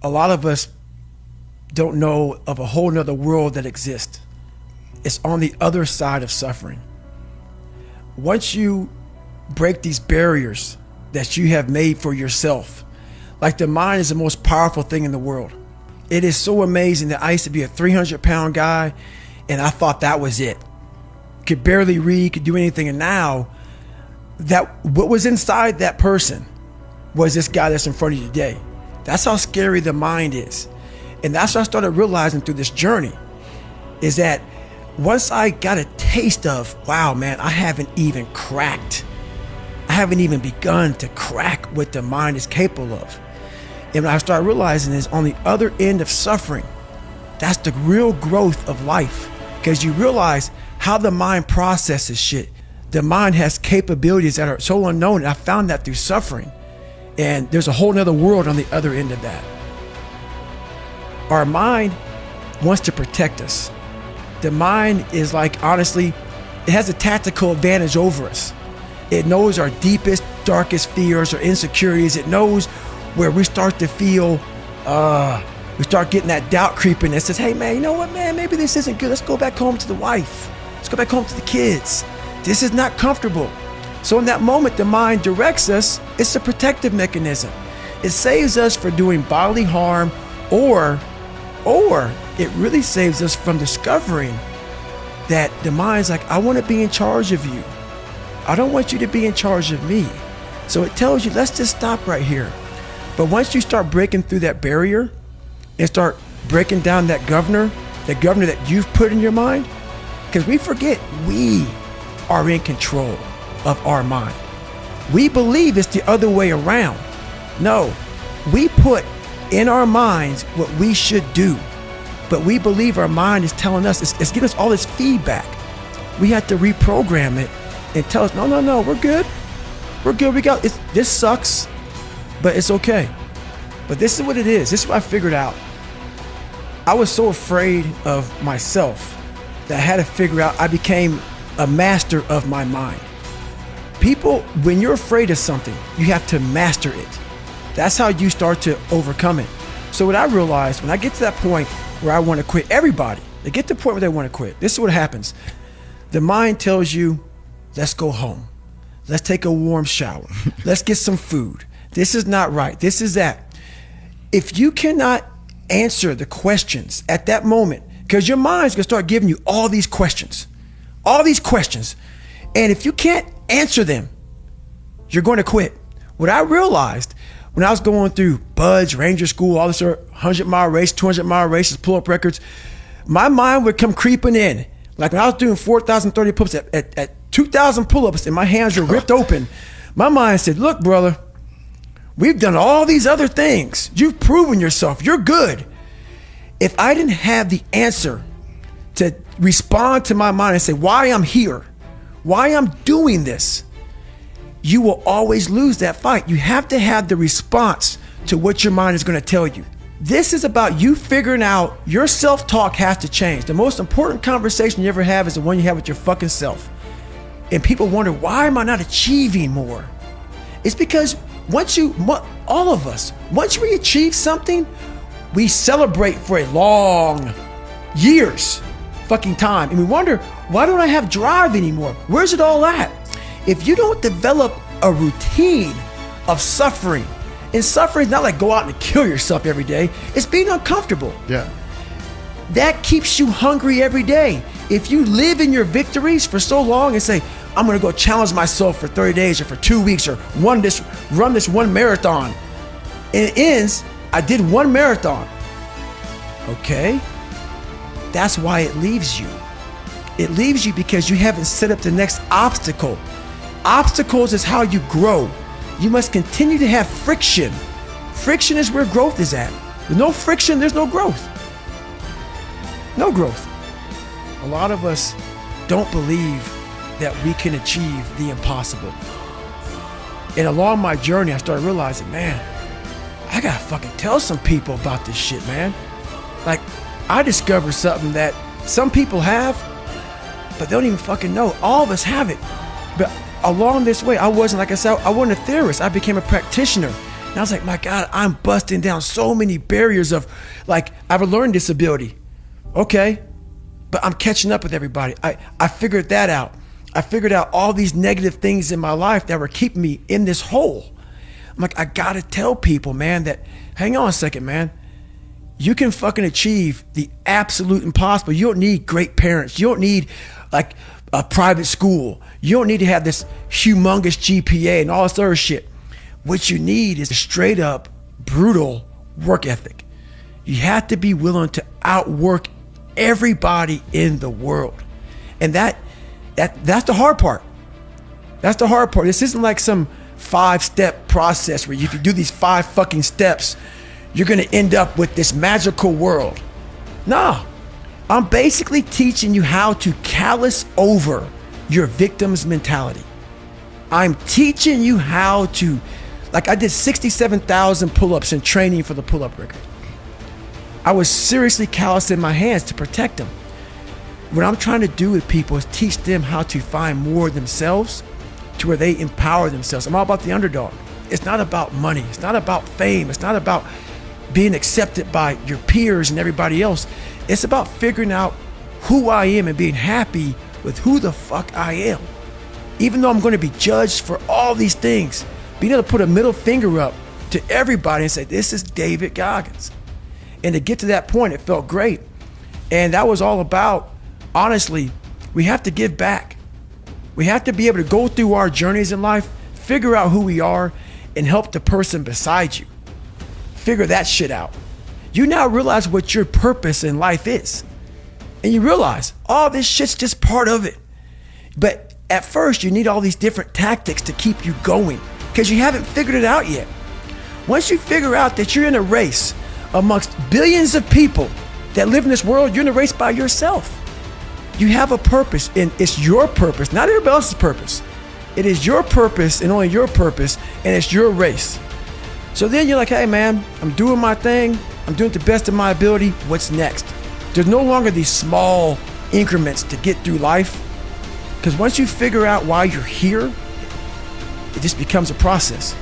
a lot of us don't know of a whole nother world that exists. It's on the other side of suffering. Once you break these barriers that you have made for yourself, like the mind is the most powerful thing in the world. It is so amazing that I used to be a 300-pound guy and I thought that was it. Could barely read, could do anything. And now that what was inside that person was this guy that's in front of you today. That's how scary the mind is. And that's what I started realizing through this journey, is that once I got a taste of, wow, man, I haven't even begun to crack what the mind is capable of. And what I started realizing is on the other end of suffering, that's the real growth of life, because you realize how the mind processes shit. The mind has capabilities that are so unknown, and I found that through suffering. And there's a whole nother world on the other end of that. Our mind wants to protect us. The mind is like, honestly, it has a tactical advantage over us. It knows our deepest, darkest fears or insecurities. It knows where we start to feel, we start getting that doubt creeping that says, hey man, you know what, man, maybe this isn't good. Let's go back home to the wife. Let's go back home to the kids. This is not comfortable. So in that moment, the mind directs us. It's a protective mechanism. It saves us from doing bodily harm, or it really saves us from discovering that the mind's like, I want to be in charge of you. I don't want you to be in charge of me. So it tells you, let's just stop right here. But once you start breaking through that barrier and start breaking down that governor that you've put in your mind, because we forget we are in control of our mind. We believe it's the other way around. No, we put in our minds what we should do, but we believe our mind is telling us, it's giving us all this feedback. We have to reprogram it and tell us, no, we're good. We're good, this sucks, but it's okay. But this is what it is. This is what I figured out. I was so afraid of myself that I had to figure out, I became a master of my mind. People, when you're afraid of something, you have to master it. That's how you start to overcome it. So what I realized, when I get to that point where I want to quit, everybody, they get to the point where they want to quit. This is what happens. The mind tells you, let's go home. Let's take a warm shower. Let's get some food. This is not right. This is that. If you cannot answer the questions at that moment, because your mind's gonna start giving you all these questions. And if you can't answer them, you're going to quit. What I realized when I was going through Buds, Ranger School, all this 100-mile race, 200-mile races, pull-up records, my mind would come creeping in. Like when I was doing 4,030 pull-ups at 2,000 pull-ups and my hands were ripped open, my mind said, look, brother, we've done all these other things. You've proven yourself. You're good. If I didn't have the answer to respond to my mind and say why I'm here, why I'm doing this, you will always lose that fight. You have to have the response to what your mind is going to tell you. This is about you figuring out your self-talk has to change. The most important conversation you ever have is the one you have with your fucking self. And people wonder, why am I not achieving more? It's because once we achieve something, we celebrate for a long years fucking time. And we wonder, why don't I have drive anymore? Where's it all at? If you don't develop a routine of suffering, and suffering is not like go out and kill yourself every day, it's being uncomfortable. Yeah. That keeps you hungry every day. If you live in your victories for so long and say, I'm gonna go challenge myself for 30 days or for 2 weeks or run this one marathon, and it ends, I did one marathon. Okay, that's why it leaves you. It leaves you because you haven't set up the next obstacle. Obstacles is how you grow. You must continue to have friction. Friction is where growth is at. With no friction, there's no growth. No growth. A lot of us don't believe that we can achieve the impossible. And along my journey, I started realizing, man, I gotta fucking tell some people about this shit, man. Like, I discovered something that some people have, but they don't even fucking know. All of us have it. But along this way, I wasn't, like I said, I wasn't a theorist. I became a practitioner. And I was like, my God, I'm busting down so many barriers of, like, I have a learning disability. Okay, but I'm catching up with everybody. I figured that out. I figured out all these negative things in my life that were keeping me in this hole. I'm like, I gotta tell people, man, that, hang on a second, man. You can fucking achieve the absolute impossible. You don't need great parents. You don't need like a private school. You don't need to have this humongous GPA and all this other shit. What you need is a straight up brutal work ethic. You have to be willing to outwork everybody in the world. And that's the hard part. That's the hard part. This isn't like some 5-step process where if you do these 5 fucking steps, you're gonna end up with this magical world. Nah, I'm basically teaching you how to callous over your victim's mentality. I'm teaching you how to, like, I did 67,000 pull-ups in training for the pull-up record. I was seriously callousing my hands to protect them. What I'm trying to do with people is teach them how to find more of themselves to where they empower themselves. I'm all about the underdog. It's not about money. It's not about fame. It's not about being accepted by your peers and everybody else. It's about figuring out who I am and being happy with who the fuck I am. Even though I'm going to be judged for all these things, being able to put a middle finger up to everybody and say, this is David Goggins. And to get to that point, it felt great. And that was all about, honestly, we have to give back. We have to be able to go through our journeys in life, figure out who we are, and help the person beside you. Figure that shit out. You now realize what your purpose in life is. And you realize all this shit's just part of it. But at first, you need all these different tactics to keep you going because you haven't figured it out yet. Once you figure out that you're in a race amongst billions of people that live in this world, you're in a race by yourself. You have a purpose, and it's your purpose, not everybody else's purpose. It is your purpose and only your purpose, and it's your race. So then you're like, hey man, I'm doing my thing. I'm doing it to the best of my ability. What's next? There's no longer these small increments to get through life. Because once you figure out why you're here, it just becomes a process.